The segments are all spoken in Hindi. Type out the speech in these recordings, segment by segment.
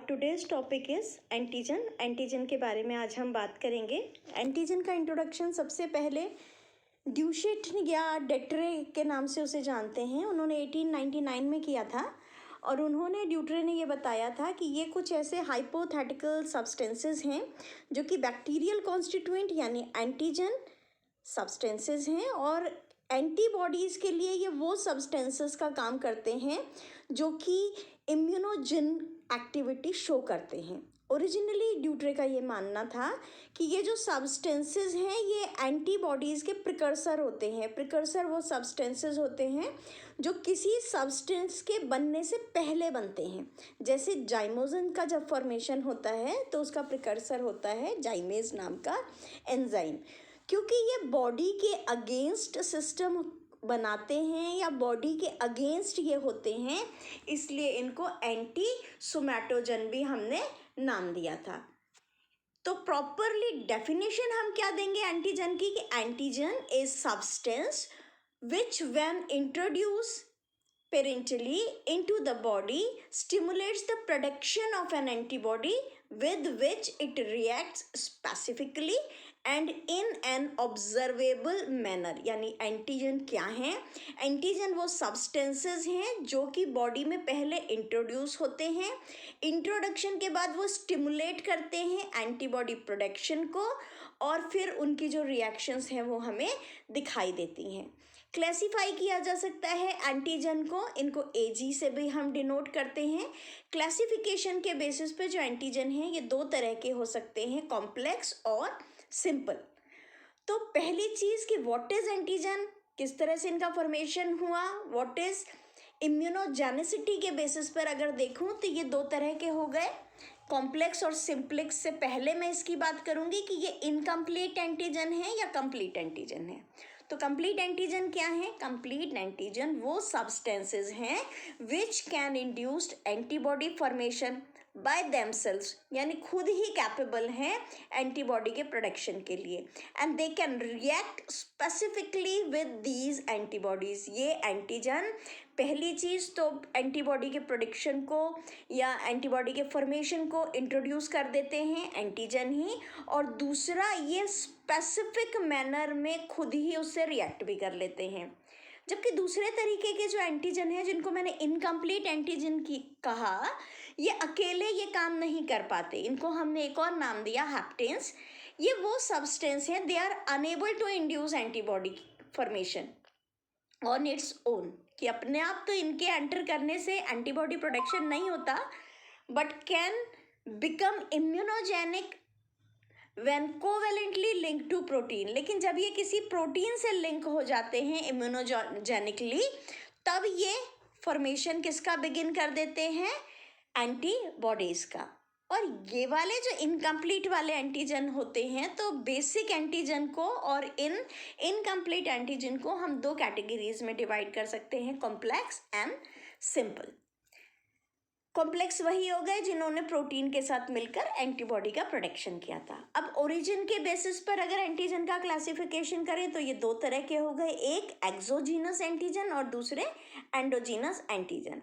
Today's topic is antigen. Antigen के बारे में आज हम बात करेंगे। एंटीजन का इंट्रोडक्शन सबसे पहले ड्यूशेट या डेट्रे के नाम से उसे जानते हैं। उन्होंने 1899 में किया था और उन्होंने ड्यूट्रे ने ये बताया था कि ये कुछ ऐसे हाइपोथेटिकल सब्सटेंसेस हैं जो कि बैक्टीरियल कॉन्स्टिट्यूएंट यानी एंटीजन सब्सटेंसेस हैं और एंटीबॉडीज़ के लिए ये वो सब्सटेंसेस का काम करते हैं जो कि इम्यूनोजिन एक्टिविटी शो करते हैं। ओरिजिनली ड्यूट्रे का ये मानना था कि ये जो सब्सटेंसेस हैं ये एंटीबॉडीज़ के प्रिकर्सर होते हैं। प्रिकर्सर वो सब्सटेंसेस होते हैं जो किसी सब्सटेंस के बनने से पहले बनते हैं। जैसे जाइमोसिन का जब फॉर्मेशन होता है तो उसका प्रिकर्सर होता है जाइमेज नाम का एंजाइम। क्योंकि ये बॉडी के अगेंस्ट सिस्टम बनाते हैं या बॉडी के अगेंस्ट ये होते हैं, इसलिए इनको एंटी सोमैटोजन भी हमने नाम दिया था। तो प्रॉपरली डेफिनेशन हम क्या देंगे एंटीजन की कि antigen is substance which when introduce parentally into the body stimulates the production of an antibody with which it reacts specifically and in an observable manner। यानी एंटीजन क्या है? एंटीजन वो सब्सटेंसेस हैं जो कि बॉडी में पहले इंट्रोड्यूस होते हैं। इंट्रोडक्शन के बाद वो स्टिमुलेट करते हैं एंटीबॉडी प्रोडक्शन को और फिर उनकी जो रिएक्शंस हैं वो हमें दिखाई देती हैं। क्लासिफाई किया जा सकता है एंटीजन को, इनको एजी से भी हम डिनोट करते हैं। क्लासिफिकेशन के बेसिस पे जो एंटीजन हैं ये दो तरह के हो सकते हैं, कॉम्प्लेक्स और सिंपल। तो पहली चीज़ कि व्हाट इज एंटीजन, किस तरह से इनका फॉर्मेशन हुआ, व्हाट इज इम्यूनोजेनिसिटी के बेसिस पर अगर देखूं तो ये दो तरह के हो गए, कॉम्प्लेक्स और सिंप्लेक्स। से पहले मैं इसकी बात करूंगी कि ये इनकम्प्लीट एंटीजन है या कंप्लीट एंटीजन है। तो कंप्लीट एंटीजन क्या है? कंप्लीट एंटीजन वो सब्सटेंसेस हैं which can induced antibody formation by themselves, यानी खुद ही कैपेबल हैं एंटीबॉडी के प्रोडक्शन के लिए, and they can react specifically with these antibodies. ये एंटीजन पहली चीज़ तो एंटीबॉडी के प्रोडक्शन को या एंटीबॉडी के फॉर्मेशन को इंट्रोड्यूस कर देते हैं एंटीजन ही, और दूसरा ये स्पेसिफिक मैनर में खुद ही उससे रिएक्ट भी कर लेते हैं। जबकि दूसरे तरीके के जो एंटीजन हैं जिनको मैंने इनकम्प्लीट एंटीजन की कहा, ये अकेले ये काम नहीं कर पाते, इनको हमने एक और नाम दिया हैप्टेंस। ये वो सब्सटेंस हैं, they are unable to induce antibody formation on its own, कि अपने आप तो इनके एंटर करने से एंटीबॉडी प्रोडक्शन नहीं होता, but can become immunogenic when covalently link to protein. लेकिन जब ये किसी प्रोटीन से लिंक हो जाते हैं इम्यूनोजेनिकली, तब ये फॉर्मेशन किसका बिगिन कर देते हैं? एंटीबॉडीज का। और ये वाले जो इनकम्प्लीट वाले एंटीजन होते हैं, तो बेसिक एंटीजन को और इनकम्प्लीट एंटीजन को हम दो कैटेगरीज में डिवाइड कर सकते हैं, कॉम्प्लेक्स एंड सिंपल। कॉम्प्लेक्स वही हो गए जिन्होंने प्रोटीन के साथ मिलकर एंटीबॉडी का प्रोडक्शन किया था। अब ओरिजिन के बेसिस पर अगर एंटीजन का क्लासिफिकेशन करें तो ये दो तरह के हो गए, एक एक्सोजीनस एंटीजन और दूसरे एंडोजीनस एंटीजन।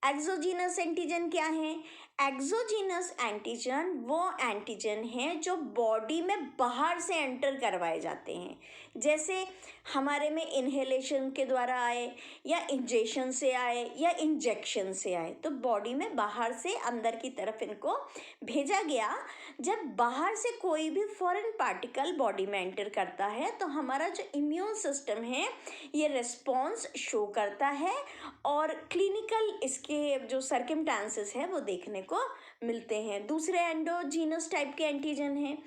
एक्सोजीनस एंटीजन क्या है? एक्सोजीनस एंटीजन वो एंटीजन हैं जो बॉडी में बाहर से एंटर करवाए जाते हैं, जैसे हमारे में इन्हेलेशन के द्वारा आए या इंजेक्शन से आए या इंजेक्शन से आए, तो बॉडी में बाहर से अंदर की तरफ इनको भेजा गया। जब बाहर से कोई भी फॉरेन पार्टिकल बॉडी में एंटर करता है तो हमारा जो इम्यून सिस्टम है ये रिस्पॉन्स शो करता है और क्लिनिकल इसके जो सर्कमस्टांसेस है वो देखने को मिलते हैं। दूसरे एंडोजीनस टाइप के एंटीजन हैं।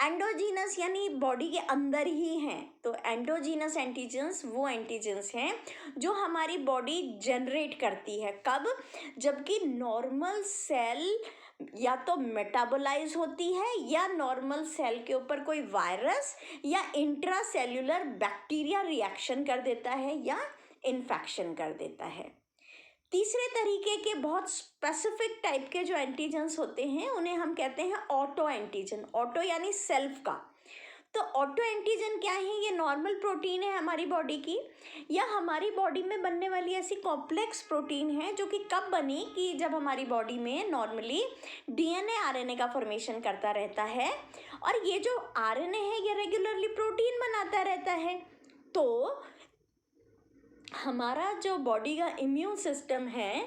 एंडोजीनस यानी बॉडी के अंदर ही हैं, तो एंडोजीनस एंटीजन्स वो एंटीजन्स हैं जो हमारी बॉडी जनरेट करती है। कब? जबकि नॉर्मल सेल या तो मेटाबोलाइज होती है या नॉर्मल सेल के ऊपर कोई वायरस या इंट्रासेल्युलर बैक्टीरिया रिएक्शन कर देता है या इन्फेक्शन कर देता है। तीसरे तरीके के बहुत स्पेसिफिक टाइप के जो एंटीजन्स होते हैं उन्हें हम कहते हैं ऑटो एंटीजन। ऑटो यानी सेल्फ का। तो ऑटो एंटीजन क्या है? ये नॉर्मल प्रोटीन है हमारी बॉडी की, या हमारी बॉडी में बनने वाली ऐसी कॉम्प्लेक्स प्रोटीन है जो कि कब बनी कि जब हमारी बॉडी में नॉर्मली डीएनए आरएनए का फॉर्मेशन करता रहता है, और ये जो आरएनए है ये रेगुलरली प्रोटीन बनाता रहता है। तो हमारा जो बॉडी का इम्यून सिस्टम है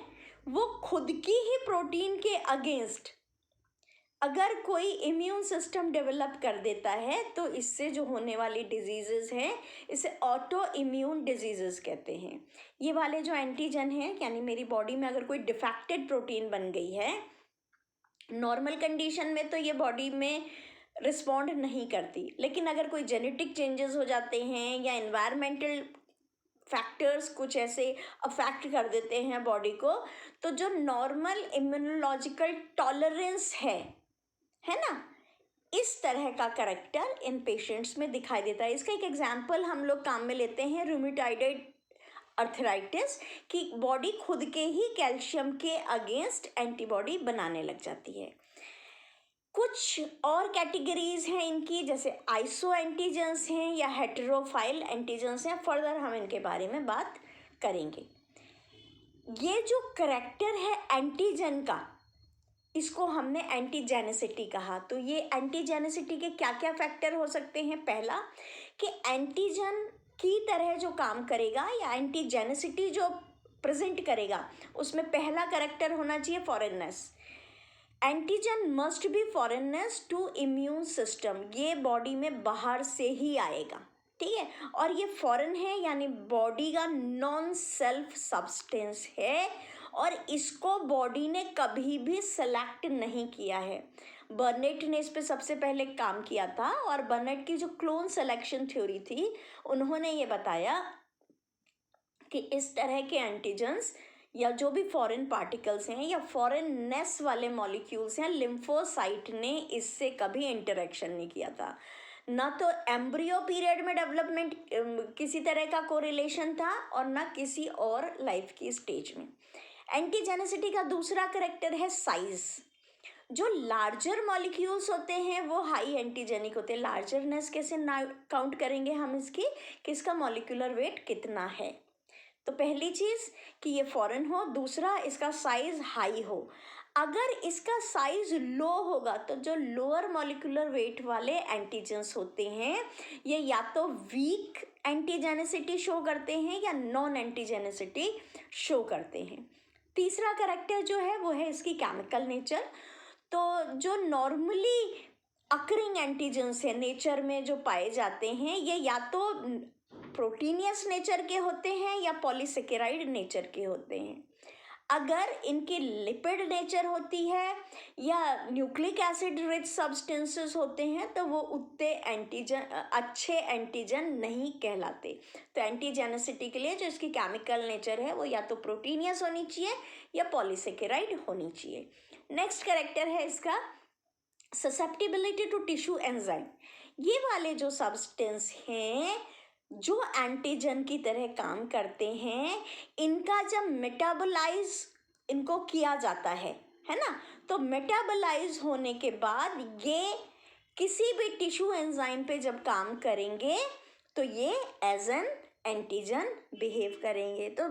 वो खुद की ही प्रोटीन के अगेंस्ट अगर कोई इम्यून सिस्टम डेवलप कर देता है तो इससे जो होने वाली डिजीजेस हैं इसे ऑटो इम्यून डिजीजेस कहते हैं। ये वाले जो एंटीजन हैं, यानी मेरी बॉडी में अगर कोई डिफेक्टेड प्रोटीन बन गई है, नॉर्मल कंडीशन में तो ये बॉडी में रिस्पॉन्ड नहीं करती, लेकिन अगर कोई जेनेटिक चेंजेस हो जाते हैं या एनवायरमेंटल फैक्टर्स कुछ ऐसे अफेक्ट कर देते हैं बॉडी को, तो जो नॉर्मल इम्यूनोलॉजिकल टॉलरेंस है ना, इस तरह का करेक्टर इन पेशेंट्स में दिखाई देता है। इसका एक एग्जांपल हम लोग काम में लेते हैं रूमेटॉइड अर्थराइटिस, की बॉडी खुद के ही कैल्शियम के अगेंस्ट एंटीबॉडी बनाने लग जाती है। कुछ और कैटेगरीज हैं इनकी, जैसे आइसो एंटीजेंस हैं या हेटेरोफाइल एंटीजेंस हैं। फर्दर हम इनके बारे में बात करेंगे। ये जो करेक्टर है एंटीजन का, इसको हमने एंटीजेनेसिटी कहा। तो ये एंटीजेनेसिटी के क्या क्या फैक्टर हो सकते हैं? पहला कि एंटीजन की तरह जो काम करेगा या एंटीजेनेसिटी जो प्रेजेंट करेगा उसमें पहला करेक्टर होना चाहिए foreignness. Antigen must be foreignness to immune system, ये बॉडी में बाहर से ही आएगा, ठीक है। और ये फॉरेन है यानी बॉडी का नॉन सेल्फ सब्सटेंस है और इसको बॉडी ने कभी भी सेलेक्ट नहीं किया है। बर्नेट ने इस पे सबसे पहले काम किया था और बर्नेट की जो क्लोन सिलेक्शन थ्योरी थी उन्होंने ये बताया कि इस तरह के एंटीजन्स या जो भी फॉरेन पार्टिकल्स हैं या फॉरेननेस वाले मॉलिक्यूल्स हैं, लिम्फोसाइट ने इससे कभी इंटरेक्शन नहीं किया था। ना तो एम्ब्रियो पीरियड में डेवलपमेंट किसी तरह का कोरिलेशन था और ना किसी और लाइफ की स्टेज में। एंटीजेनेसिटी का दूसरा करेक्टर है साइज। जो लार्जर मॉलिक्यूल्स होते हैं वो हाई एंटीजेनिक होते हैं। लार्जरनेस कैसे ना काउंट करेंगे हम इसकी कि इसका मॉलिक्यूलर वेट कितना है। तो पहली चीज़ कि ये फॉरेन हो, दूसरा इसका साइज हाई हो। अगर इसका साइज लो होगा तो जो लोअर मॉलिक्यूलर वेट वाले एंटीजेंस होते हैं ये या तो वीक एंटीजेनेसिटी शो करते हैं या नॉन एंटीजेनेसिटी शो करते हैं। तीसरा करेक्टर जो है वो है इसकी केमिकल नेचर। तो जो नॉर्मली अकरिंग एंटीजेंस है नेचर में जो पाए जाते हैं ये या तो प्रोटीनियस नेचर के होते हैं या पॉलीसेकेराइड नेचर के होते हैं। अगर इनकी लिपिड नेचर होती है या न्यूक्लिक एसिड रिच सब्सटेंसेस होते हैं तो वो उतने अच्छे एंटीजन नहीं कहलाते। तो एंटीजेनेसिटी के लिए जो इसकी केमिकल नेचर है वो या तो प्रोटीनियस होनी चाहिए या पॉलीसेकेराइड होनी चाहिए। नेक्स्ट कैरेक्टर है इसका ससेप्टिबिलिटी टू टिश्यू एंजाइम। ये वाले जो सब्सटेंस हैं जो एंटीजन की तरह काम करते हैं, इनका जब मेटाबोलाइज इनको किया जाता है ना, तो मेटाबोलाइज होने के बाद ये किसी भी टिश्यू एंजाइम पे जब काम करेंगे तो ये एज एन एंटीजन बिहेव करेंगे। तो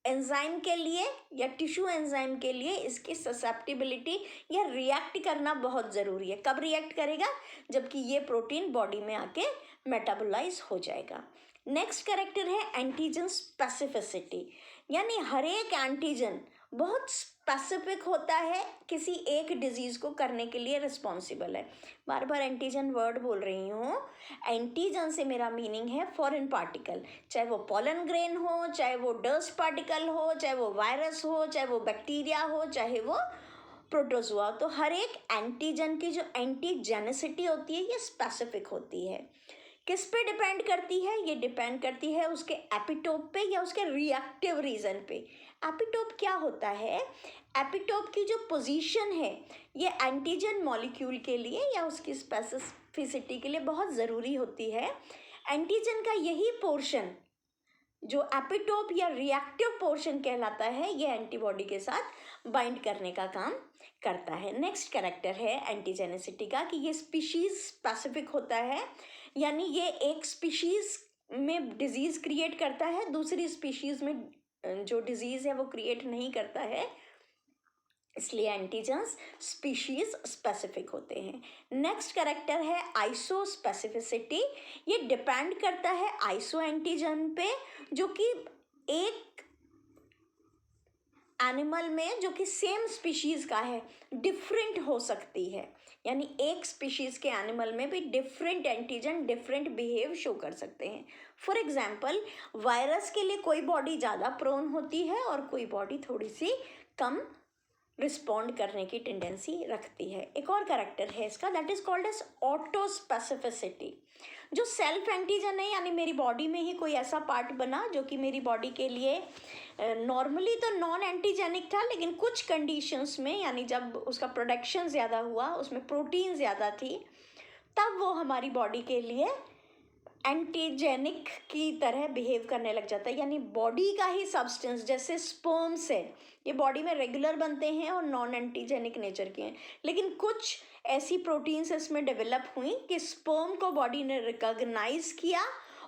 एंजाइम के लिए या टिश्यू एंजाइम के लिए इसकी ससेप्टिबिलिटी या रिएक्ट करना बहुत ज़रूरी है। कब रिएक्ट करेगा? जबकि ये प्रोटीन बॉडी में आके मेटाबोलाइज हो जाएगा। नेक्स्ट कैरेक्टर है एंटीजन स्पेसिफिसिटी, यानी हर एक एंटीजन बहुत स्पेसिफिक होता है, किसी एक डिजीज़ को करने के लिए रिस्पॉन्सिबल है। बार बार एंटीजन वर्ड बोल रही हूँ। एंटीजन से मेरा मीनिंग है फॉरेन पार्टिकल, चाहे वो पॉलन ग्रेन हो, चाहे वो डस्ट पार्टिकल हो, चाहे वो वायरस हो, चाहे वो बैक्टीरिया हो, चाहे वो प्रोटोजोआ। तो हर एक एंटीजन की जो एंटीजेनेसिटी होती है ये स्पेसिफिक होती है। किस पे डिपेंड करती है? ये डिपेंड करती है उसके एपिटोप पे या उसके रिएक्टिव रीजन पे। एपिटोप क्या होता है? एपिटोप की जो पोजीशन है ये एंटीजन मॉलिक्यूल के लिए या उसकी स्पेसिफिसिटी के लिए बहुत ज़रूरी होती है। एंटीजन का यही पोर्शन जो एपिटोप या रिएक्टिव पोर्शन कहलाता है, ये एंटीबॉडी के साथ बाइंड करने का काम करता है। नेक्स्ट कैरेक्टर है एंटीजेनिसिटी का कि ये स्पीशीज स्पेसिफिक होता है, यानी ये एक स्पीशीज में डिजीज क्रिएट करता है, दूसरी स्पीशीज में जो डिजीज है वो क्रिएट नहीं करता है, इसलिए एंटीजन्स स्पीशीज स्पेसिफिक होते हैं। नेक्स्ट कैरेक्टर है आइसोस्पेसिफिसिटी। ये डिपेंड करता है आइसो एंटीजन पे, जो कि एक एनिमल में जो कि सेम स्पीशीज का है डिफरेंट हो सकती है, यानी एक स्पीशीज के एनिमल में भी different antigen different behave show कर सकते हैं। फॉर एग्जांपल, वायरस के लिए कोई बॉडी ज़्यादा प्रोन होती है और कोई बॉडी थोड़ी सी कम रिस्पॉन्ड करने की टेंडेंसी रखती है। एक और कैरेक्टर है इसका, दैट इज कॉल्ड एज ऑटोस्पेसिफिसिटी। जो सेल्फ एंटीजन है, यानी मेरी बॉडी में ही कोई ऐसा पार्ट बना जो कि मेरी बॉडी के लिए नॉर्मली तो नॉन एंटीजेनिक था, लेकिन कुछ कंडीशंस में, यानी जब उसका प्रोडक्शन ज़्यादा हुआ, उसमें प्रोटीन ज़्यादा थी, तब वो हमारी बॉडी के लिए एंटीजेनिक की तरह बिहेव करने लग जाता है। यानी बॉडी का ही सब्सटेंस, जैसे स्पर्म से, ये बॉडी में रेगुलर बनते हैं और नॉन एंटीजेनिक नेचर के हैं, लेकिन कुछ ऐसी प्रोटीन्स इसमें डेवलप हुई कि स्पर्म को बॉडी ने रिकॉग्नाइज किया,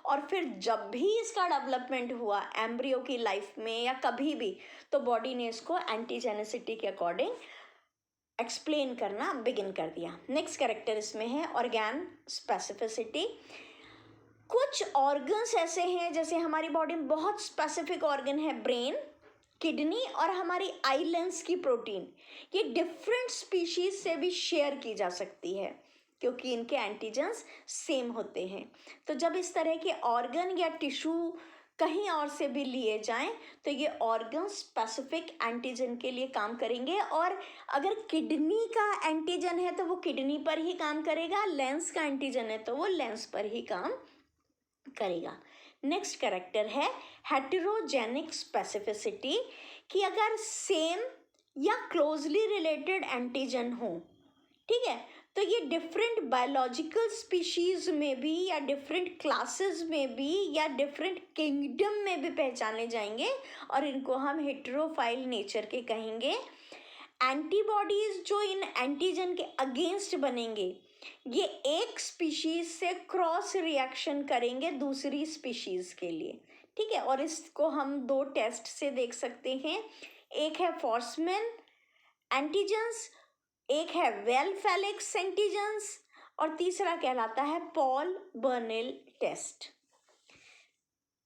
और फिर जब भी इसका डेवलपमेंट हुआ एम्ब्रियो की लाइफ में या कभी भी, तो बॉडी ने इसको एंटीजेनिसिटी के अकॉर्डिंग एक्सप्लेन करना बिगिन कर दिया। नेक्स्ट कैरेक्टर इसमें है ऑर्गन स्पेसिफिसिटी। कुछ ऑर्गन्स ऐसे हैं, जैसे हमारी बॉडी में बहुत स्पेसिफिक ऑर्गन है ब्रेन, किडनी और हमारी आई लेंस की प्रोटीन, ये डिफरेंट स्पीशीज से भी शेयर की जा सकती है क्योंकि इनके एंटीजन्स सेम होते हैं। तो जब इस तरह के ऑर्गन या टिश्यू कहीं और से भी लिए जाएं, तो ये ऑर्गन स्पेसिफिक एंटीजन के लिए काम करेंगे, और अगर किडनी का एंटीजन है तो वो किडनी पर ही काम करेगा, लेंस का एंटीजन है तो वो लेंस पर ही काम करेगा। नेक्स्ट कैरेक्टर है हेटेरोजेनिक स्पेसिफिसिटी, कि अगर सेम या क्लोजली रिलेटेड एंटीजन हो, ठीक है, तो ये डिफरेंट बायोलॉजिकल स्पीशीज में भी या डिफरेंट क्लासेस में भी या डिफरेंट किंगडम में भी पहचाने जाएंगे, और इनको हम हेटेरोफाइल नेचर के कहेंगे। एंटीबॉडीज जो इन एंटीजन के अगेंस्ट बनेंगे, ये एक स्पीशीज से क्रॉस रिएक्शन करेंगे दूसरी स्पीशीज के लिए, ठीक है, और इसको हम दो टेस्ट से देख सकते हैं। एक है फॉर्समैन एंटीजन्स, एक है वेल फेलिक्स एंटीजन्स, और तीसरा कहलाता है Paul Bunnell test.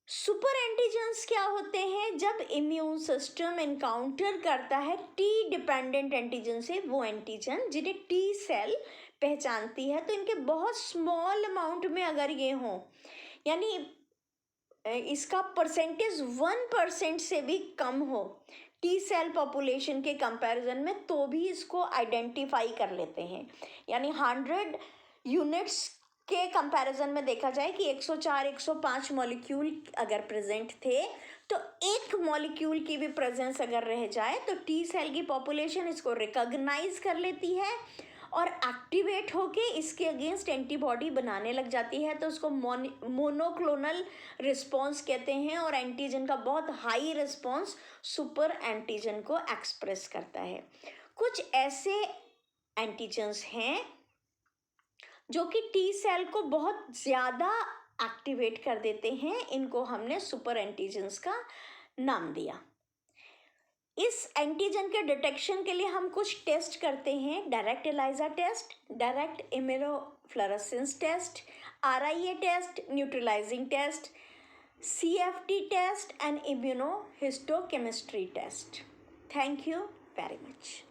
Super antigens क्या होते हैं? जब इम्यून सिस्टम एनकाउंटर करता है टी डिपेंडेंट एंटीजन से, वो एंटीजन जिन्हें टी सेल पहचानती है, तो इनके बहुत स्मॉल अमाउंट में अगर ये हों, यानी इसका परसेंटेज 1% से भी कम हो टी सेल पॉपुलेशन के कंपैरिजन में, तो भी इसको आइडेंटिफाई कर लेते हैं। यानी 100 यूनिट्स के कंपैरिजन में देखा जाए कि 104 105 मॉलिक्यूल अगर प्रेजेंट थे, तो एक मॉलिक्यूल की भी प्रेजेंस अगर रह जाए तो टी सेल की पॉपुलेशन इसको रिकॉग्नाइज कर लेती है और एक्टिवेट होके इसके अगेंस्ट एंटीबॉडी बनाने लग जाती है, तो उसको मोनोक्लोनल रिस्पॉन्स कहते हैं, और एंटीजन का बहुत हाई रिस्पॉन्स सुपर एंटीजन को एक्सप्रेस करता है। कुछ ऐसे एंटीजन्स हैं जो कि टी सेल को बहुत ज़्यादा एक्टिवेट कर देते हैं, इनको हमने सुपर एंटीजन्स का नाम दिया। इस एंटीजन के डिटेक्शन के लिए हम कुछ टेस्ट करते हैं, direct ELISA test, direct immunofluorescence test, RIA test, neutralizing test, CFT test and immunohistochemistry test. Thank you very much.